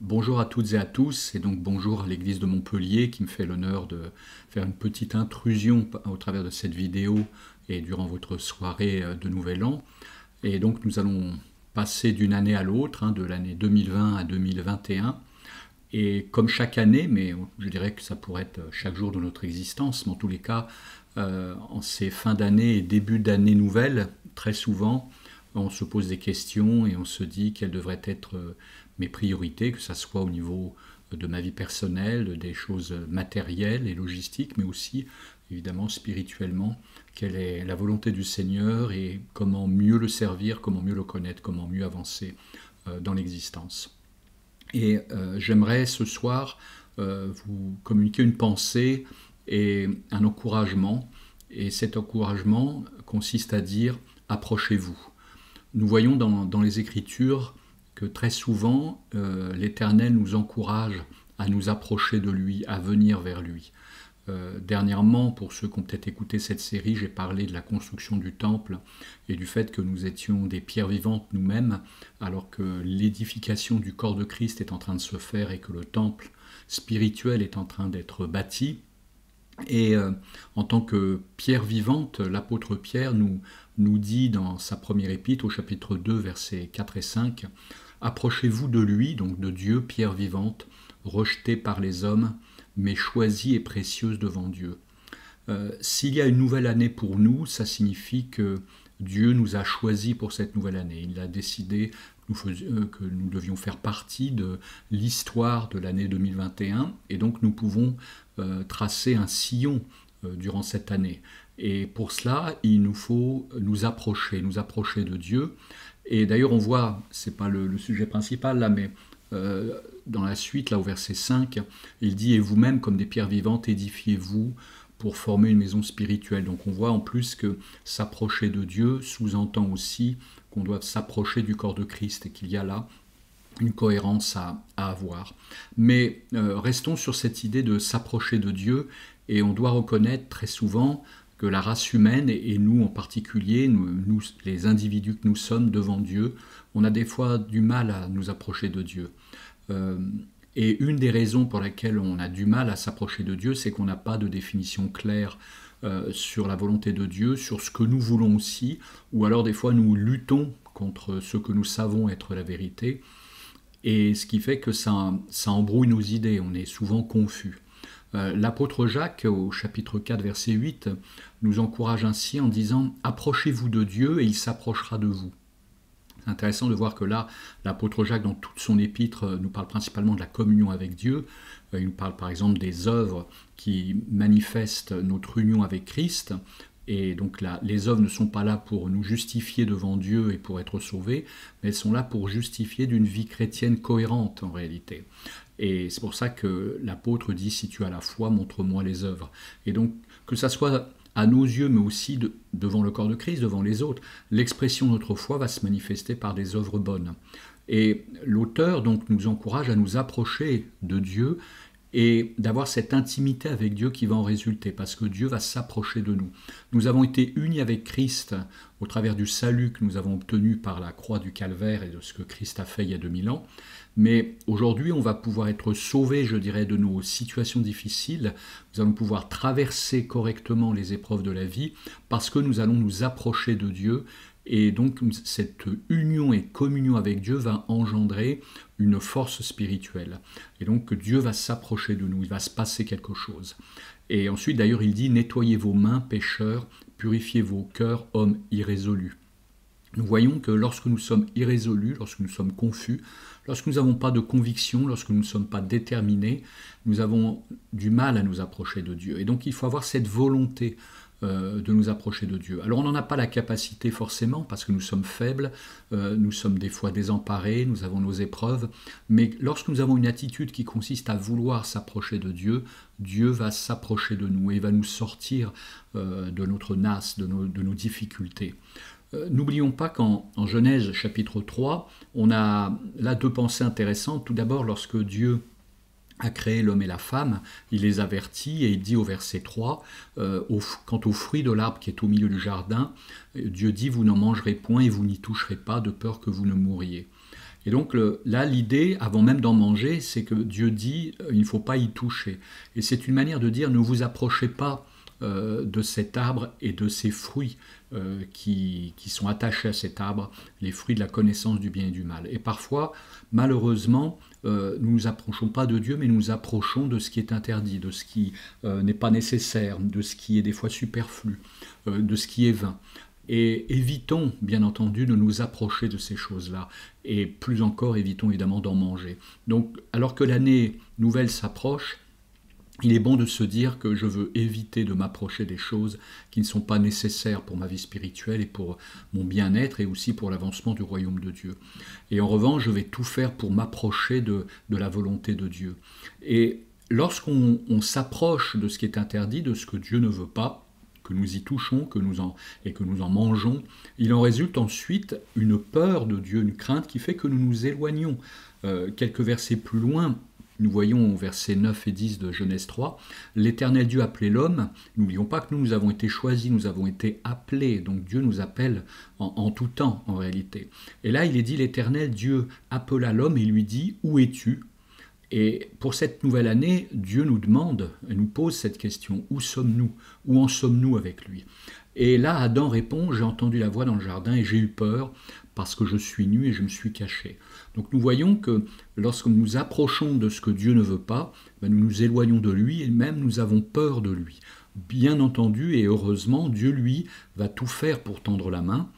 Bonjour à toutes et à tous, et donc bonjour à l'église de Montpellier qui me fait l'honneur de faire une petite intrusion au travers de cette vidéo et durant votre soirée de Nouvel An. Et donc nous allons passer d'une année à l'autre, de l'année 2020 à 2021. Et comme chaque année, mais je dirais que ça pourrait être chaque jour de notre existence, mais en tous les cas, en ces fins d'année et début d'année nouvelle, très souvent, on se pose des questions et on se dit quelles devraient être mes priorités, que ce soit au niveau de ma vie personnelle, des choses matérielles et logistiques, mais aussi évidemment spirituellement, quelle est la volonté du Seigneur et comment mieux le servir, comment mieux le connaître, comment mieux avancer dans l'existence. Et j'aimerais ce soir vous communiquer une pensée et un encouragement. Et cet encouragement consiste à dire approchez-vous. Nous voyons dans les Écritures que très souvent l'Éternel nous encourage à nous approcher de lui, à venir vers lui. Dernièrement, pour ceux qui ont peut-être écouté cette série, j'ai parlé de la construction du temple et du fait que nous étions des pierres vivantes nous-mêmes, alors que l'édification du corps de Christ est en train de se faire et que le temple spirituel est en train d'être bâti. Et en tant que pierre vivante, l'apôtre Pierre nous dit dans sa première épître au chapitre 2, versets 4 et 5, « Approchez-vous de lui, donc de Dieu, pierre vivante, rejetée par les hommes, mais choisie et précieuse devant Dieu. » S'il y a une nouvelle année pour nous, ça signifie que Dieu nous a choisis pour cette nouvelle année. Il a décidé que nous devions faire partie de l'histoire de l'année 2021 et donc nous pouvons tracer un sillon durant cette année. Et pour cela, il nous faut nous approcher de Dieu. Et d'ailleurs, on voit, c'est pas le sujet principal là, mais dans la suite, là au verset 5, il dit « Et vous-même, comme des pierres vivantes, édifiez-vous pour former une maison spirituelle. » Donc on voit en plus que s'approcher de Dieu sous-entend aussi qu'on doit s'approcher du corps de Christ et qu'il y a là une cohérence à avoir. Mais restons sur cette idée de s'approcher de Dieu et on doit reconnaître très souvent que la race humaine, et nous en particulier, nous, les individus que nous sommes devant Dieu, on a des fois du mal à nous approcher de Dieu. Et une des raisons pour lesquelles on a du mal à s'approcher de Dieu, c'est qu'on n'a pas de définition claire sur la volonté de Dieu, sur ce que nous voulons aussi, ou alors des fois nous luttons contre ce que nous savons être la vérité, et ce qui fait que ça embrouille nos idées, on est souvent confus. L'apôtre Jacques, au chapitre 4, verset 8, nous encourage ainsi en disant « Approchez-vous de Dieu et il s'approchera de vous ». C'est intéressant de voir que là, l'apôtre Jacques, dans toute son épître, nous parle principalement de la communion avec Dieu. Il nous parle par exemple des œuvres qui manifestent notre union avec Christ. Et donc là, les œuvres ne sont pas là pour nous justifier devant Dieu et pour être sauvés, mais elles sont là pour justifier d'une vie chrétienne cohérente en réalité. Et c'est pour ça que l'apôtre dit « Si tu as la foi, montre-moi les œuvres ». Et donc, que ça soit à nos yeux, mais aussi devant le corps de Christ, devant les autres, l'expression de notre foi va se manifester par des œuvres bonnes. Et l'auteur donc nous encourage à nous approcher de Dieu et d'avoir cette intimité avec Dieu qui va en résulter, parce que Dieu va s'approcher de nous. Nous avons été unis avec Christ au travers du salut que nous avons obtenu par la croix du Calvaire et de ce que Christ a fait il y a 2000 ans, mais aujourd'hui on va pouvoir être sauvés, je dirais, de nos situations difficiles, nous allons pouvoir traverser correctement les épreuves de la vie, parce que nous allons nous approcher de Dieu. Et donc cette union et communion avec Dieu va engendrer une force spirituelle. Et donc Dieu va s'approcher de nous, il va se passer quelque chose. Et ensuite d'ailleurs il dit « Nettoyez vos mains, pécheurs, purifiez vos cœurs, hommes irrésolus ». Nous voyons que lorsque nous sommes irrésolus, lorsque nous sommes confus, lorsque nous n'avons pas de conviction, lorsque nous ne sommes pas déterminés, nous avons du mal à nous approcher de Dieu. Et donc il faut avoir cette volonté de nous approcher de Dieu. Alors on n'en a pas la capacité forcément parce que nous sommes faibles, nous sommes des fois désemparés, nous avons nos épreuves, mais lorsque nous avons une attitude qui consiste à vouloir s'approcher de Dieu, Dieu va s'approcher de nous et va nous sortir de notre nasse, de nos difficultés. N'oublions pas qu'en Genèse chapitre 3, on a là deux pensées intéressantes. Tout d'abord, lorsque Dieu a créé l'homme et la femme, il les avertit et il dit au verset 3, quant au fruit de l'arbre qui est au milieu du jardin, Dieu dit « Vous n'en mangerez point et vous n'y toucherez pas, de peur que vous ne mouriez ». Et donc là, l'idée, avant même d'en manger, c'est que Dieu dit il ne faut pas y toucher. Et c'est une manière de dire ne vous approchez pas de cet arbre et de ses fruits qui sont attachés à cet arbre, les fruits de la connaissance du bien et du mal. Et parfois, malheureusement, nous ne nous approchons pas de Dieu, mais nous nous approchons de ce qui est interdit, de ce qui n'est pas nécessaire, de ce qui est des fois superflu, de ce qui est vain. Et évitons, bien entendu, de nous approcher de ces choses-là. Et plus encore, évitons évidemment d'en manger. Donc, alors que l'année nouvelle s'approche, il est bon de se dire que je veux éviter de m'approcher des choses qui ne sont pas nécessaires pour ma vie spirituelle et pour mon bien-être et aussi pour l'avancement du royaume de Dieu. Et en revanche, je vais tout faire pour m'approcher de la volonté de Dieu. Et lorsqu'on s'approche de ce qui est interdit, de ce que Dieu ne veut pas, que nous y touchons et que nous en mangeons, il en résulte ensuite une peur de Dieu, une crainte qui fait que nous nous éloignons. Quelques versets plus loin, nous voyons au verset 9 et 10 de Genèse 3, l'Éternel Dieu appelait l'homme. N'oublions pas que nous avons été choisis, nous avons été appelés, donc Dieu nous appelle en tout temps en réalité. Et là il est dit l'Éternel Dieu appela l'homme et lui dit « Où es-tu » Et pour cette nouvelle année, Dieu nous demande, et nous pose cette question, où sommes-nous? Où en sommes-nous avec lui? Et là, Adam répond, j'ai entendu la voix dans le jardin et j'ai eu peur parce que je suis nu et je me suis caché. Donc nous voyons que lorsque nous nous approchons de ce que Dieu ne veut pas, nous nous éloignons de lui et même nous avons peur de lui. Bien entendu et heureusement, Dieu, lui, va tout faire pour tendre la main.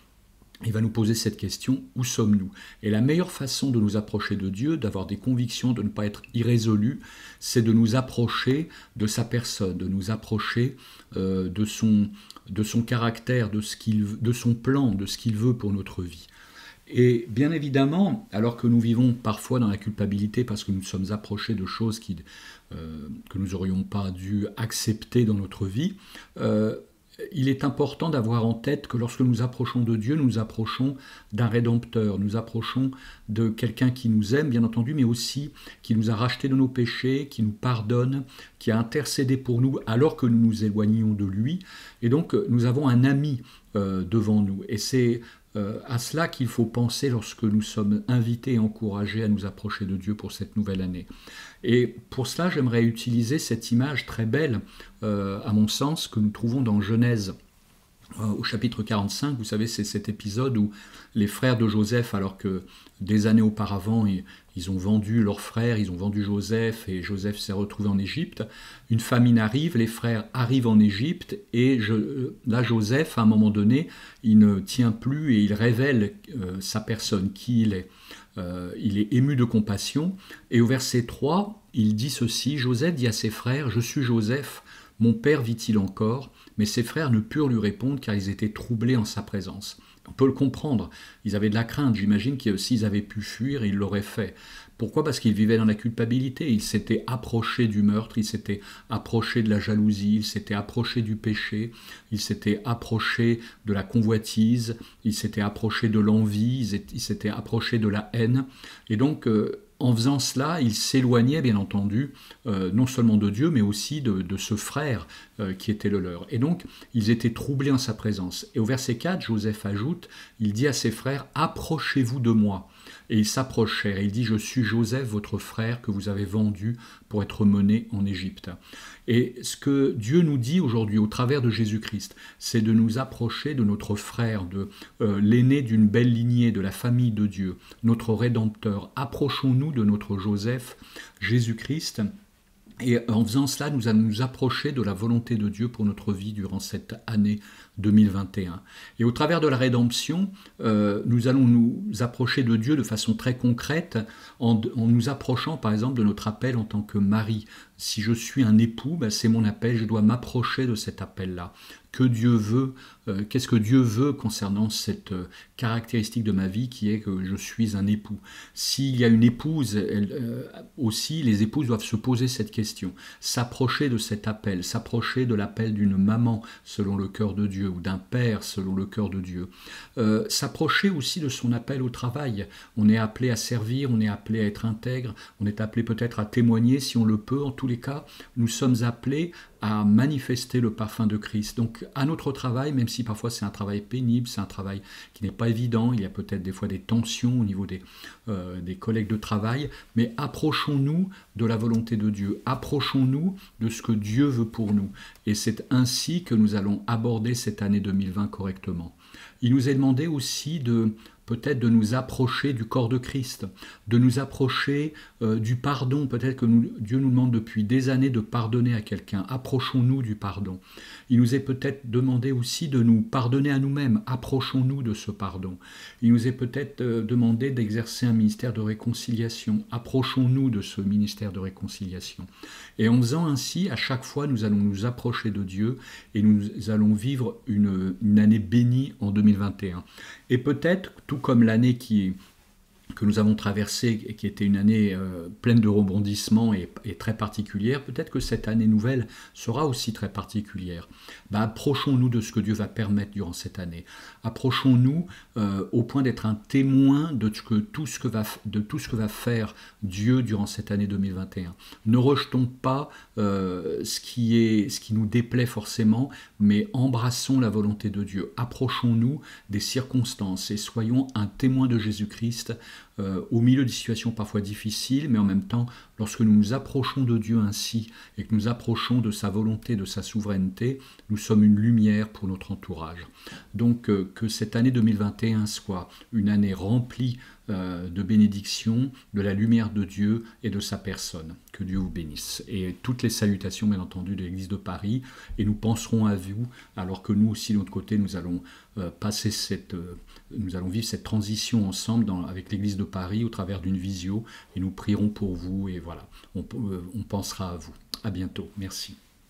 Il va nous poser cette question, où sommes-nous? Et la meilleure façon de nous approcher de Dieu, d'avoir des convictions, de ne pas être irrésolu, c'est de nous approcher de sa personne, de nous approcher de son caractère, de son plan, de ce qu'il veut pour notre vie. Et bien évidemment, alors que nous vivons parfois dans la culpabilité parce que nous sommes approchés de choses que nous n'aurions pas dû accepter dans notre vie, il est important d'avoir en tête que lorsque nous approchons de Dieu, nous approchons d'un Rédempteur, nous approchons de quelqu'un qui nous aime, bien entendu, mais aussi qui nous a rachetés de nos péchés, qui nous pardonne, qui a intercédé pour nous alors que nous nous éloignions de lui. Et donc, nous avons un ami devant nous. Et c'est à cela qu'il faut penser lorsque nous sommes invités et encouragés à nous approcher de Dieu pour cette nouvelle année. Et pour cela, j'aimerais utiliser cette image très belle, à mon sens, que nous trouvons dans Genèse au chapitre 45. Vous savez, c'est cet épisode où les frères de Joseph, alors que des années auparavant, ils ont vendu leurs frères, ils ont vendu Joseph, et Joseph s'est retrouvé en Égypte. Une famine arrive, les frères arrivent en Égypte, et là, Joseph, à un moment donné, il ne tient plus et il révèle sa personne, qui il est. Il est ému de compassion, et au verset 3, il dit ceci, Joseph dit à ses frères, « Je suis Joseph, mon père vit-il encore ?» Mais ses frères ne purent lui répondre car ils étaient troublés en sa présence. On peut le comprendre, ils avaient de la crainte, j'imagine que s'ils avaient pu fuir, ils l'auraient fait. Pourquoi? Parce qu'ils vivaient dans la culpabilité, ils s'étaient approchés du meurtre, ils s'étaient approchés de la jalousie, ils s'étaient approchés du péché, ils s'étaient approchés de la convoitise, ils s'étaient approchés de l'envie, ils s'étaient approchés de la haine. Et donc, en faisant cela, ils s'éloignaient bien entendu, non seulement de Dieu, mais aussi de ce frère qui était le leur. Et donc, ils étaient troublés en sa présence. Et au verset 4, Joseph ajoute, il dit à ses frères, « Approchez-vous de moi ». Et ils s'approchèrent, et il dit, « Je suis Joseph, votre frère, que vous avez vendu pour être mené en Égypte. » Et ce que Dieu nous dit aujourd'hui au travers de Jésus-Christ, c'est de nous approcher de notre frère, de l'aîné d'une belle lignée, de la famille de Dieu, notre Rédempteur. Approchons-nous de notre Joseph, Jésus-Christ. Et en faisant cela, nous allons nous approcher de la volonté de Dieu pour notre vie durant cette année 2021. Et au travers de la rédemption, nous allons nous approcher de Dieu de façon très concrète en nous approchant par exemple de notre appel en tant que mari. Si je suis un époux, c'est mon appel, je dois m'approcher de cet appel-là. Que Dieu veut, qu'est-ce que Dieu veut concernant cette caractéristique de ma vie qui est que je suis un époux. S'il y a une épouse, aussi les épouses doivent se poser cette question, s'approcher de cet appel, s'approcher de l'appel d'une maman selon le cœur de Dieu ou d'un père selon le cœur de Dieu. S'approcher aussi de son appel au travail. On est appelé à servir, on est appelé à être intègre, on est appelé peut-être à témoigner si on le peut. En tous les cas, nous sommes appelés à manifester le parfum de Christ. Donc à notre travail, même si parfois c'est un travail pénible, c'est un travail qui n'est pas évident, il y a peut-être des fois des tensions au niveau des collègues de travail, mais approchons-nous de la volonté de Dieu, approchons-nous de ce que Dieu veut pour nous. Et c'est ainsi que nous allons aborder cette année 2020 correctement. Il nous est demandé aussi peut-être de nous approcher du corps de Christ, de nous approcher du pardon. Peut-être que Dieu nous demande depuis des années de pardonner à quelqu'un. Approchons-nous du pardon. Il nous est peut-être demandé aussi de nous pardonner à nous-mêmes. Approchons-nous de ce pardon. Il nous est peut-être demandé d'exercer un ministère de réconciliation. Approchons-nous de ce ministère de réconciliation. Et en faisant ainsi, à chaque fois, nous allons nous approcher de Dieu et nous allons vivre une année bénie en 2021. Et peut-être, tout comme l'année que nous avons traversée et qui était une année pleine de rebondissements et très particulière, peut-être que cette année nouvelle sera aussi très particulière. Approchons-nous de ce que Dieu va permettre durant cette année. Approchons-nous au point d'être un témoin de tout ce que va faire Dieu durant cette année 2021. Ne rejetons pas ce qui nous déplaît forcément, mais embrassons la volonté de Dieu. Approchons-nous des circonstances et soyons un témoin de Jésus-Christ au milieu de situations parfois difficiles, mais en même temps, lorsque nous nous approchons de Dieu ainsi et que nous approchons de sa volonté, de sa souveraineté, nous sommes une lumière pour notre entourage. Donc que cette année 2021 soit une année remplie de bénédictions, de la lumière de Dieu et de sa personne. Que Dieu vous bénisse. Et toutes les salutations, bien entendu, de l'Église de Paris. Et nous penserons à vous, alors que nous aussi, de notre côté, nous allons nous allons vivre cette transition ensemble avec l'Église de Paris au travers d'une visio. Et nous prierons pour vous. Et voilà, on pensera à vous. À bientôt. Merci.